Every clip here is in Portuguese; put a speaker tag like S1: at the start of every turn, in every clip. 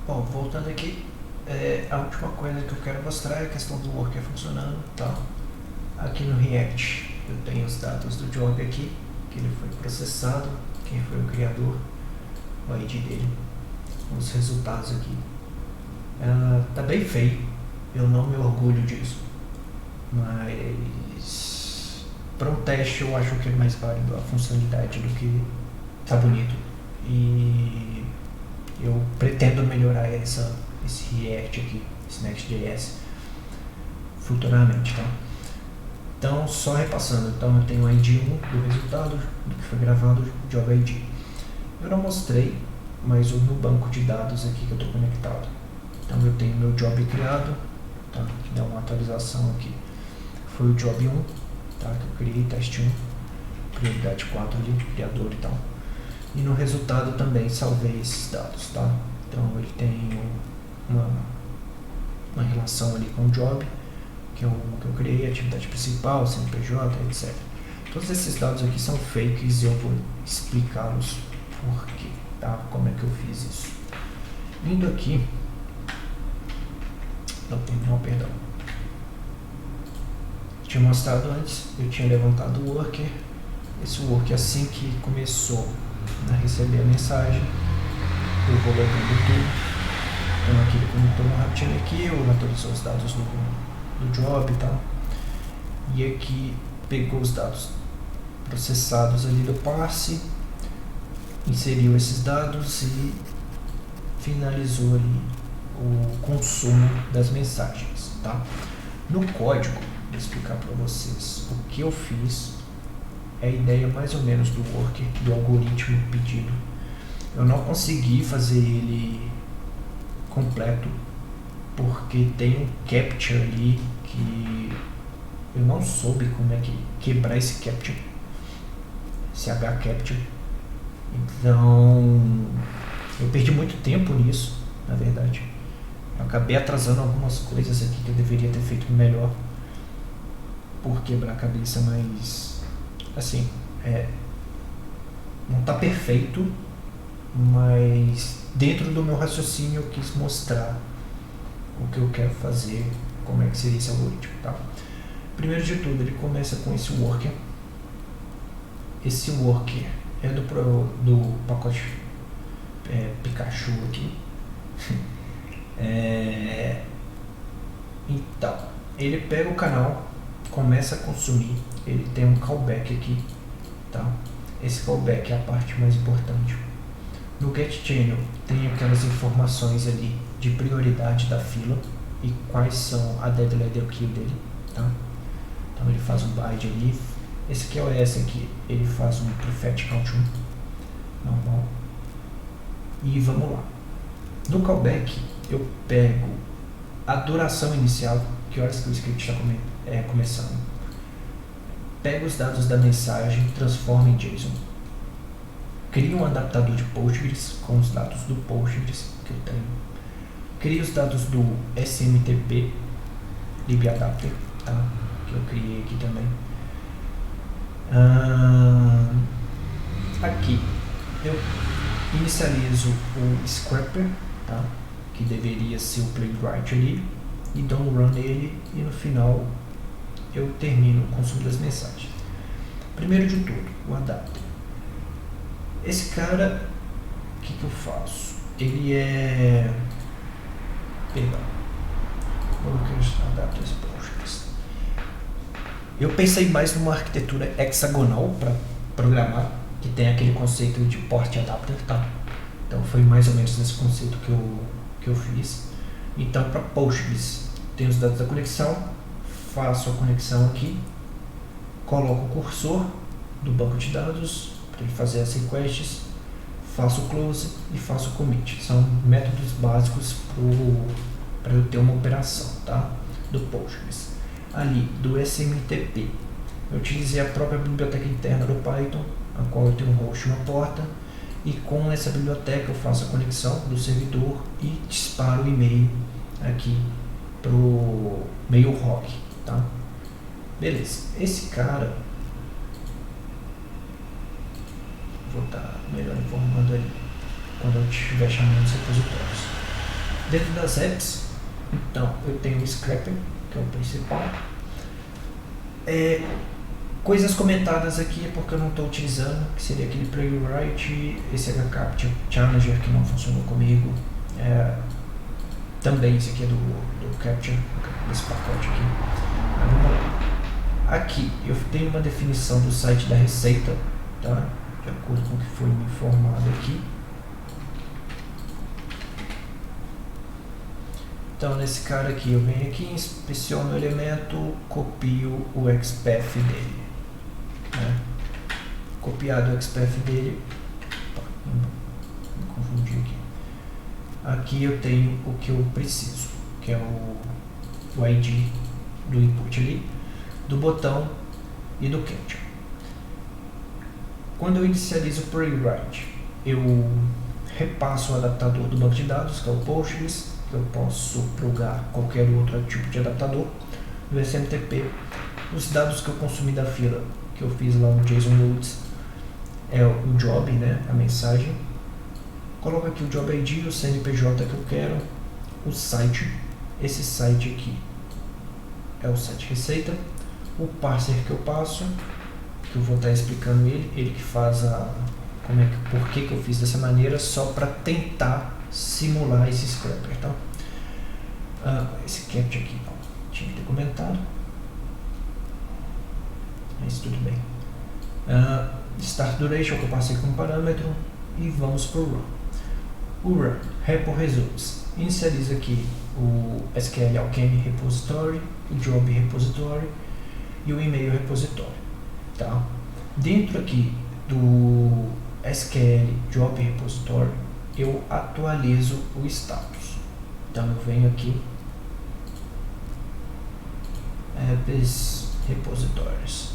S1: Bom, voltando aqui, a última coisa que eu quero mostrar é a questão do worker funcionando, tá? Aqui no React eu tenho os dados do job aqui, que ele foi processado, quem foi o criador, o ID dele, os resultados aqui. Tá bem feio, eu não me orgulho disso, mas para um teste eu acho que é mais válido a funcionalidade do que tá bonito. E eu pretendo melhorar esse React aqui, esse Next.js, futuramente, tá? Então, só repassando, então eu tenho o ID 1 do resultado, do que foi gravado, Job ID. Eu não mostrei, mas no banco de dados aqui que eu estou conectado. Então eu tenho meu job criado, tá? Que dá uma atualização aqui. Foi o job 1, tá? Que eu criei, teste 1, prioridade 4 ali, criador e tal. E no resultado também salvei esses dados, tá? Então ele tem uma relação ali com o job, que eu criei, atividade principal, CNPJ, etc. Todos esses dados aqui são fakes e eu vou explicá-los por quê, tá? Como é que eu fiz isso. Indo aqui, não, perdão. Tinha mostrado antes, eu tinha levantado o worker. Esse worker, assim que começou a receber a mensagem, eu vou logando tudo. Então aqui ele conectou uma rapidinho aqui, eu atualizou os dados do job e tal. E aqui pegou os dados processados ali do parse, inseriu esses dados e finalizou ali o consumo das mensagens, tá? No código, vou explicar para vocês o que eu fiz, é a ideia mais ou menos do worker, do algoritmo pedido. Eu não consegui fazer ele completo, porque tem um captcha ali que eu não soube como é que quebrar esse captcha, esse H-captcha. Então eu perdi muito tempo nisso, na verdade. Eu acabei atrasando algumas coisas aqui que eu deveria ter feito melhor por quebrar a cabeça, mas assim, não está perfeito, mas dentro do meu raciocínio eu quis mostrar o que eu quero fazer, como é que seria esse algoritmo, tá? Primeiro de tudo, ele começa com esse worker. Esse worker é do pacote Pikachu aqui. Então, ele pega o canal, começa a consumir, ele tem um callback aqui, tá? Esse callback é a parte mais importante. No getChannel tem aquelas informações ali de prioridade da fila e quais são a deadline kill dele, tá? Então ele faz um byte ali. Esse aqui é o S aqui, ele faz um prefetch count 1 normal. E vamos lá. No callback eu pego a duração inicial, que horas que o script está começando. Pego os dados da mensagem, transformo em JSON. Crio um adaptador de Postgres com os dados do Postgres que eu tenho. Crio os dados do SMTP libadapter, tá? Que eu criei aqui também. Aqui eu inicializo o scrapper, tá? Que deveria ser o playwright ali, e dou um run nele, e no final eu termino o consumo das mensagens. Primeiro de tudo, o adapter. Esse cara, o que eu faço? Ele é... Perdão. Adapter Postgres. Eu pensei mais numa arquitetura hexagonal para programar, que tem aquele conceito de port adapter, tá? Então foi mais ou menos nesse conceito que eu fiz. Então para Postgres, tem os dados da conexão, faço a conexão aqui, coloco o cursor do banco de dados para ele fazer as requests, faço o close e faço o commit. São métodos básicos para eu ter uma operação, tá? Do Postgres. Ali, do SMTP, eu utilizei a própria biblioteca interna do Python, a qual eu tenho um host e uma porta, e com essa biblioteca eu faço a conexão do servidor e disparo o e-mail aqui pro Mailhawk, tá? Beleza, esse cara, vou estar melhor informando aí quando eu estiver chamando os repositórios. Dentro das apps, então, eu tenho o Scrapper, que é o principal. Coisas comentadas aqui é porque eu não estou utilizando, que seria aquele Playwright, esse HCapture Challenger que não funcionou comigo. Também esse aqui é do Capture, desse pacote aqui. Mas vamos lá. Aqui eu tenho uma definição do site da Receita, tá? De acordo com o que foi me informado aqui. Então nesse cara aqui eu venho aqui, inspeciono o elemento, copio o XPath dele, né? Copiado o XPath dele, me confundi aqui. Aqui eu tenho o que eu preciso, que é o ID do input ali, do botão e do capture. Quando eu inicializo o Playwright, eu repasso o adaptador do banco de dados, que é o Postgres. Eu posso plugar qualquer outro tipo de adaptador do SMTP. Os dados que eu consumi da fila que eu fiz lá no JSON Loads é o job, né, a mensagem. Coloco aqui o job ID, o CNPJ que eu quero, o site. Esse site aqui é o site Receita. O parser que eu passo, que eu vou estar explicando ele que faz por que eu fiz dessa maneira, só para tentar simular esse scrapper, tá? Esse capture aqui não tinha que ter comentado, mas tudo bem. Start duration que eu passei como parâmetro e vamos para o run. O run, repo results, inicializa aqui o SQL Alchemy repository, o job repository e o e-mail repository, tá? Dentro aqui do SQL job repository eu atualizo o status. Então eu venho aqui, apps repositories.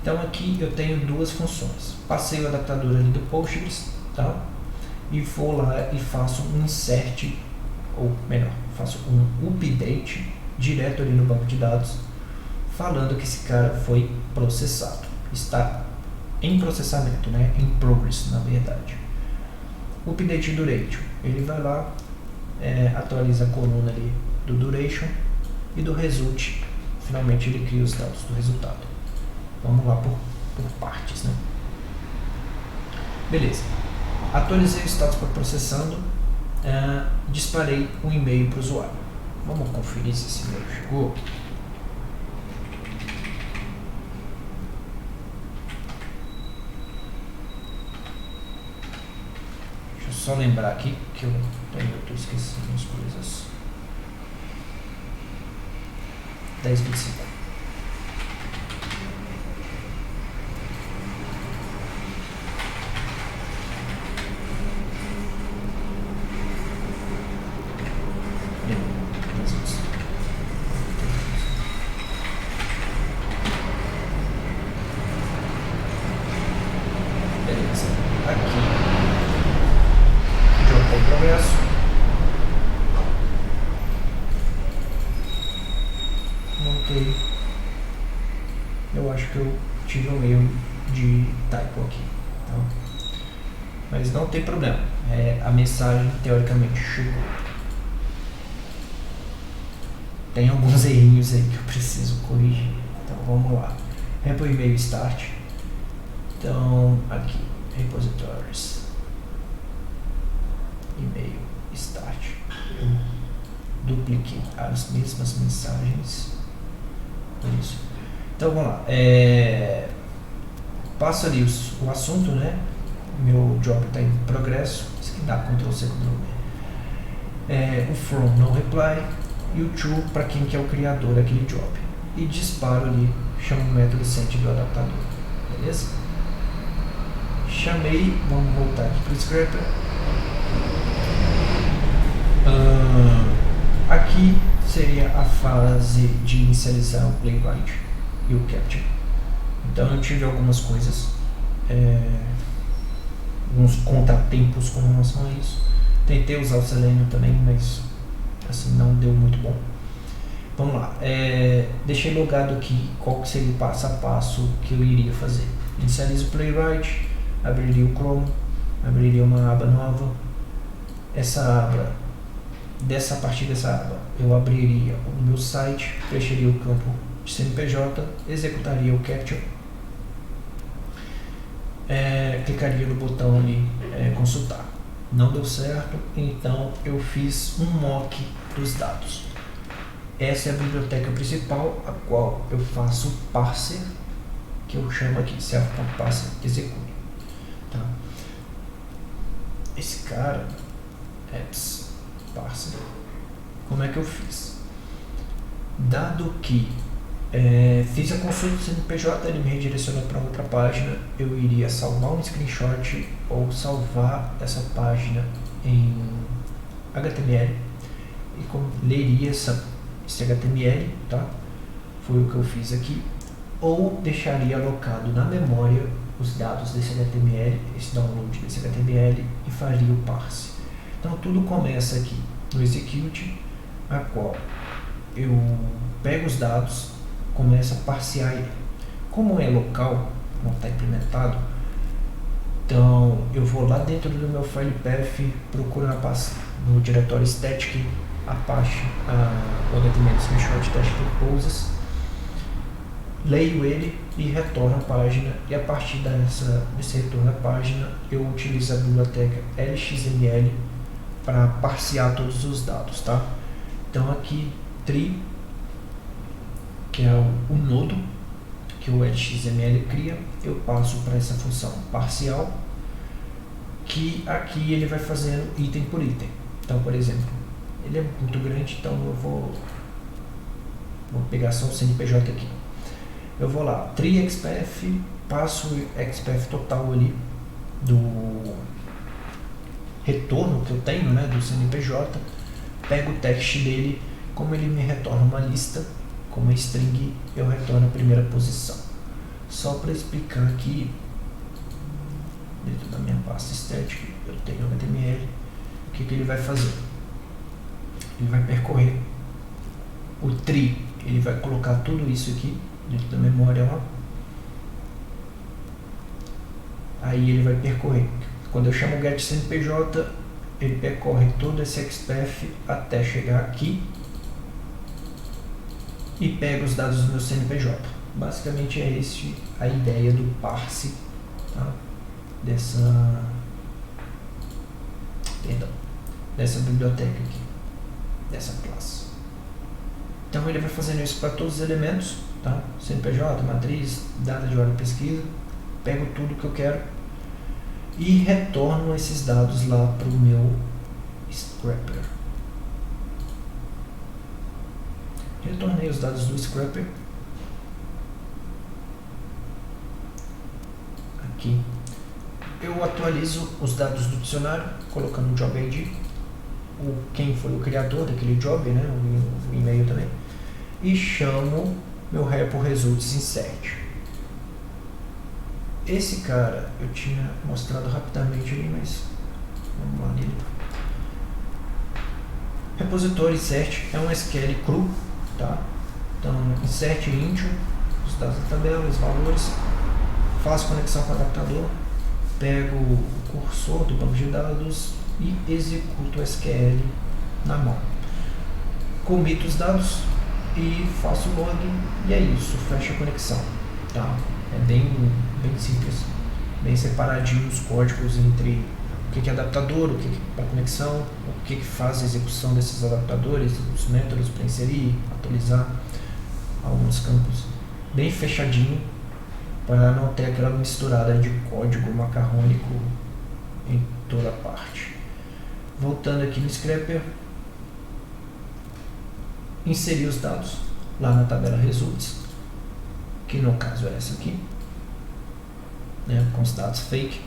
S1: Então aqui eu tenho duas funções. Passei o adaptador ali do Postgres, tá? E vou lá e faço um insert, ou melhor, faço um update direto ali no banco de dados, falando que esse cara foi processado. Está em processamento, né? Em progress, na verdade. O update duration, ele vai lá, atualiza a coluna ali do duration e do result, finalmente ele cria os dados do resultado. Vamos lá por partes, né? Beleza, atualizei o status para processando, disparei um e-mail para o usuário. Vamos conferir se esse e-mail chegou. Só lembrar aqui que eu estou esquecendo as coisas. 10:25. Beleza. Aqui o progresso. Montei. Eu acho que eu tive um erro de typo aqui, tá? Mas não tem problema. A mensagem teoricamente chegou. Tem alguns errinhos aí que eu preciso corrigir. Então vamos lá. Repo e-mail start. Então aqui, repositories. E-mail start. Eu dupliquei as mesmas mensagens. Isso. Então vamos lá. Passo ali o assunto, né? Meu job está em progresso. Isso aqui dá Ctrl+C, Ctrl+V. O from no reply e o to para quem que é o criador daquele job. E disparo ali, chamo o método send do adaptador. Beleza? Chamei, vamos voltar aqui para o scrapper. Aqui seria a fase de inicializar o Playwright e o Capture. Então eu tive algumas coisas, alguns contratempos com relação a isso. Tentei usar o Selenium também, mas assim não deu muito bom. Vamos lá, deixei logado aqui qual que seria o passo a passo que eu iria fazer. Inicializo o Playwright, abriria o Chrome, abriria uma aba nova. Essa aba A partir dessa aba, eu abriria o meu site, fecharia o campo de CNPJ, executaria o CAPTCHA, clicaria no botão ali, consultar. Não deu certo, então eu fiz um mock dos dados. Essa é a biblioteca principal, a qual eu faço o parser, que eu chamo aqui, self.parser execute. Tá? Esse cara, apps parser, como é que eu fiz? Dado que fiz a consulta do CNPJ, ele me redirecionou para outra página, eu iria salvar um screenshot ou salvar essa página em HTML e leria esse HTML, tá? Foi o que eu fiz aqui, ou deixaria alocado na memória os dados desse HTML, esse download desse HTML e faria o parse. Então tudo começa aqui no execute, a qual eu pego os dados, começo a parsear ele. Como é local, não está implementado, então eu vou lá dentro do meu file path, procuro no diretório static Apache, o HTML screenshot test purposes, leio ele e retorno a página, e a partir desse retorno à página eu utilizo a biblioteca LXML para parsear todos os dados, tá? Então aqui tree, que é o nodo que o LXML cria, eu passo para essa função parcial, que aqui ele vai fazendo item por item. Então, por exemplo, ele é muito grande, então eu vou pegar só o CNPJ aqui. Eu vou lá, tree XPF, passo o XPF total ali do retorno que eu tenho, né, do CNPJ, pego o text dele, como ele me retorna uma lista, como string, eu retorno a primeira posição. Só para explicar aqui, dentro da minha pasta static, eu tenho HTML, o que ele vai fazer? Ele vai percorrer o tree, ele vai colocar tudo isso aqui dentro da memória lá. Aí ele vai percorrer. Quando eu chamo get CNPJ, ele percorre todo esse XPF até chegar aqui e pega os dados do meu CNPJ. Basicamente é essa a ideia do parse, tá? Dessa biblioteca aqui, dessa classe. Então ele vai fazendo isso para todos os elementos, tá? CNPJ, matriz, data de hora de pesquisa, pego tudo que eu quero e retorno esses dados lá para o meu scrapper. Retornei os dados do scrapper. Aqui eu atualizo os dados do dicionário, colocando o job ID, quem foi o criador daquele job, né, o e-mail também, e chamo meu repo results insert. Esse cara eu tinha mostrado rapidamente ali, mas vamos lá nele. Repositório insert é um SQL cru, tá? Então insert int, os dados da tabela, os valores, faço conexão com o adaptador, pego o cursor do banco de dados e executo o SQL na mão. Comito os dados e faço o login, e é isso, fecha a conexão, tá? É bem simples, bem separadinho os códigos entre o que é adaptador, o que é para conexão, o que faz a execução desses adaptadores, os métodos para inserir, atualizar alguns campos, bem fechadinho, para não ter aquela misturada de código macarrônico em toda parte. Voltando aqui no scrapper, inserir os dados lá na tabela results, que no caso é essa aqui, né, com os dados fake.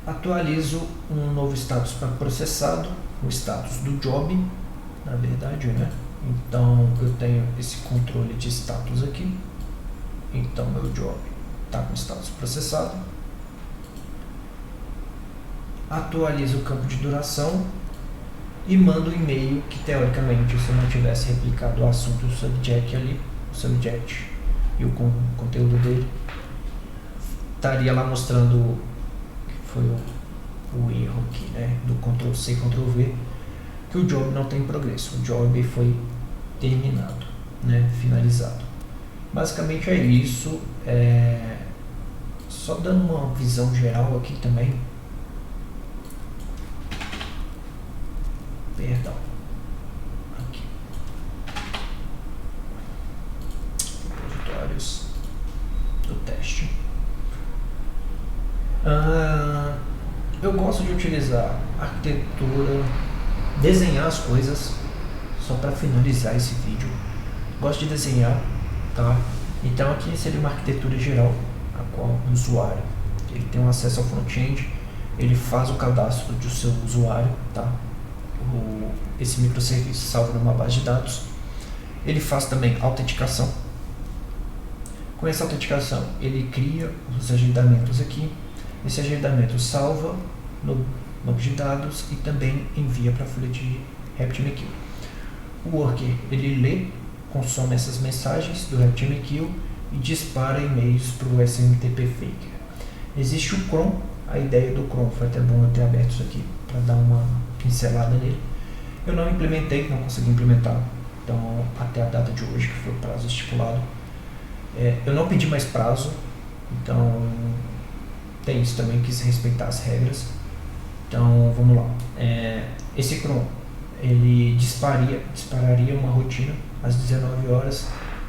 S1: Atualizo um novo status para processado, o status do job, na verdade, né? Então eu tenho esse controle de status aqui, então meu job está com status processado. Atualizo o campo de duração e mando um e-mail que, teoricamente, se eu não tivesse replicado o assunto do subject ali, o subject e o conteúdo dele, estaria lá mostrando que foi o erro aqui, né, do Ctrl+C, Ctrl+V, que o job não tem progresso, o job foi terminado, né, finalizado. Basicamente é isso, só dando uma visão geral aqui também, perdão, aqui, repositórios do teste. Eu gosto de utilizar arquitetura, desenhar as coisas, só para finalizar esse vídeo. Gosto de desenhar, tá? Então aqui seria uma arquitetura geral, a qual o usuário ele tem um acesso ao front-end, ele faz o cadastro do seu usuário, tá? Esse microserviço salva numa base de dados. Ele faz também autenticação. Com essa autenticação, ele cria os agendamentos aqui. Esse agendamento salva no banco de dados e também envia para a folha de RabbitMQ. O worker, ele lê, consome essas mensagens do RabbitMQ e dispara e-mails para o SMTP Faker. Existe o cron, a ideia do cron, foi até bom eu ter aberto isso aqui para dar uma pincelada nele. Eu não implementei, não consegui implementar, então até a data de hoje, que foi o prazo estipulado. Eu não pedi mais prazo, então tem isso também, quis respeitar as regras. Então vamos lá. Esse cron, ele dispararia uma rotina às 19 horas,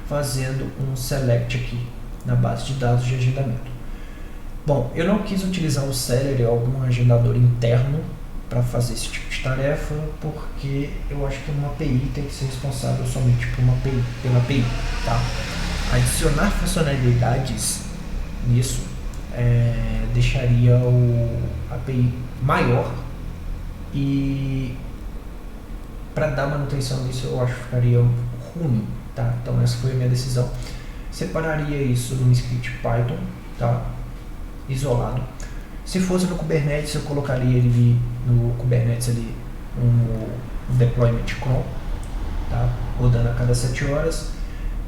S1: fazendo um select aqui na base de dados de agendamento. Bom, eu não quis utilizar o Celery ou algum agendador interno para fazer esse tipo de tarefa, porque eu acho que uma API tem que ser responsável somente pela API, tá? Adicionar funcionalidades nisso deixaria a API maior, e para dar manutenção nisso eu acho que ficaria ruim, tá? Então essa foi a minha decisão. Separaria isso num script Python, tá? Isolado. Se fosse no Kubernetes, eu colocaria ele no Kubernetes ali um deployment cron, tá? Rodando a cada 7 horas.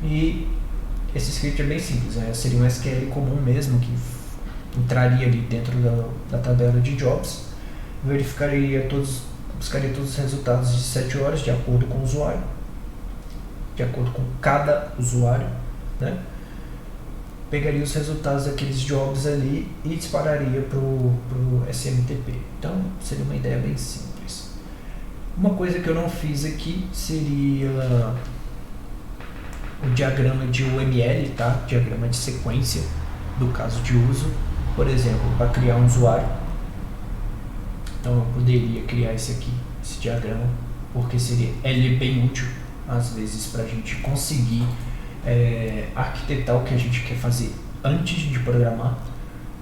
S1: E esse script é bem simples, seria um SQL comum mesmo, que entraria ali dentro da tabela de jobs, buscaria todos os resultados de 7 horas de acordo com o usuário, de acordo com cada usuário, né? Pegaria os resultados daqueles jobs ali e dispararia para o SMTP. Então seria uma ideia bem simples. Uma coisa que eu não fiz aqui seria o diagrama de UML, tá? Diagrama de sequência do caso de uso. Por exemplo, para criar um usuário, então eu poderia criar esse diagrama, porque ele é bem útil às vezes para a gente conseguir arquitetar o que a gente quer fazer antes de programar.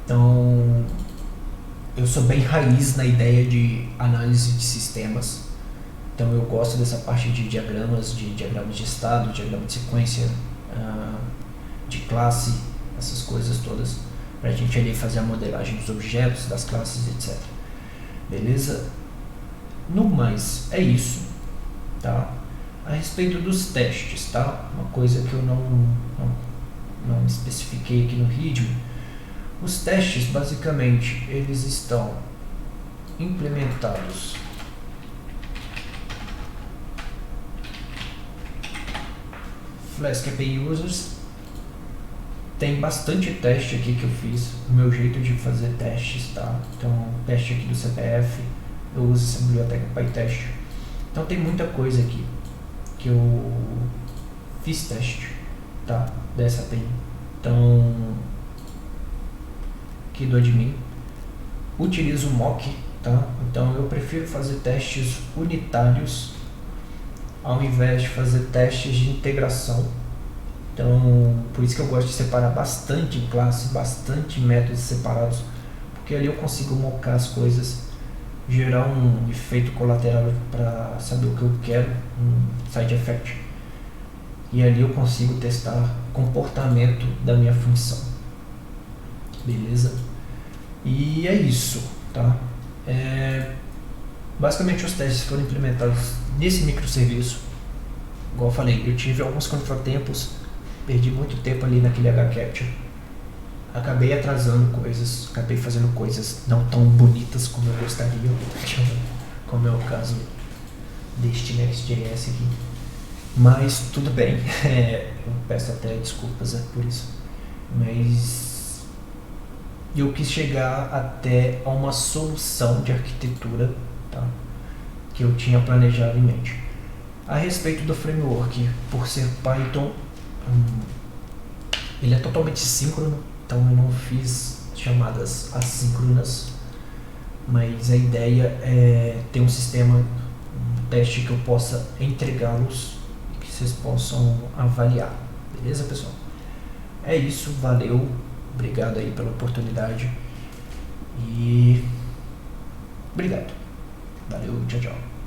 S1: Então eu sou bem raiz na ideia de análise de sistemas, então eu gosto dessa parte de diagramas de estado, diagrama de sequência, de classe, essas coisas todas, para a gente ali fazer a modelagem dos objetos, das classes, etc. Beleza? No mais, é isso, tá? A respeito dos testes, tá? Uma coisa que eu não especifiquei aqui no README. Os testes, basicamente, eles estão implementados Flask API Users. Tem bastante teste aqui que eu fiz, o meu jeito de fazer testes, tá? Então, teste aqui do CPF, eu uso essa biblioteca PyTest. Então tem muita coisa aqui que eu fiz teste, tá? Dessa API. Então, aqui do admin, utilizo o mock, tá? Então eu prefiro fazer testes unitários ao invés de fazer testes de integração. Então, por isso que eu gosto de separar bastante classe, bastante métodos separados, porque ali eu consigo mocar as coisas, gerar um efeito colateral para saber o que eu quero, um side effect, e ali eu consigo testar o comportamento da minha função. Beleza? E é isso, tá? Basicamente os testes foram implementados nesse microserviço. Igual eu falei, eu tive alguns contratempos, perdi muito tempo ali naquele HCapture, acabei atrasando coisas, acabei fazendo coisas não tão bonitas como eu gostaria, como é o caso deste Next.js aqui. Mas tudo bem, eu peço até desculpas por isso. Mas eu quis chegar até a uma solução de arquitetura, tá, que eu tinha planejado em mente. A respeito do framework, por ser Python, ele é totalmente síncrono, então eu não fiz chamadas assíncronas, mas a ideia é ter um sistema, um teste que eu possa entregá-los e que vocês possam avaliar. Beleza, pessoal? É isso, valeu, obrigado aí pela oportunidade e obrigado. Valeu, tchau, tchau.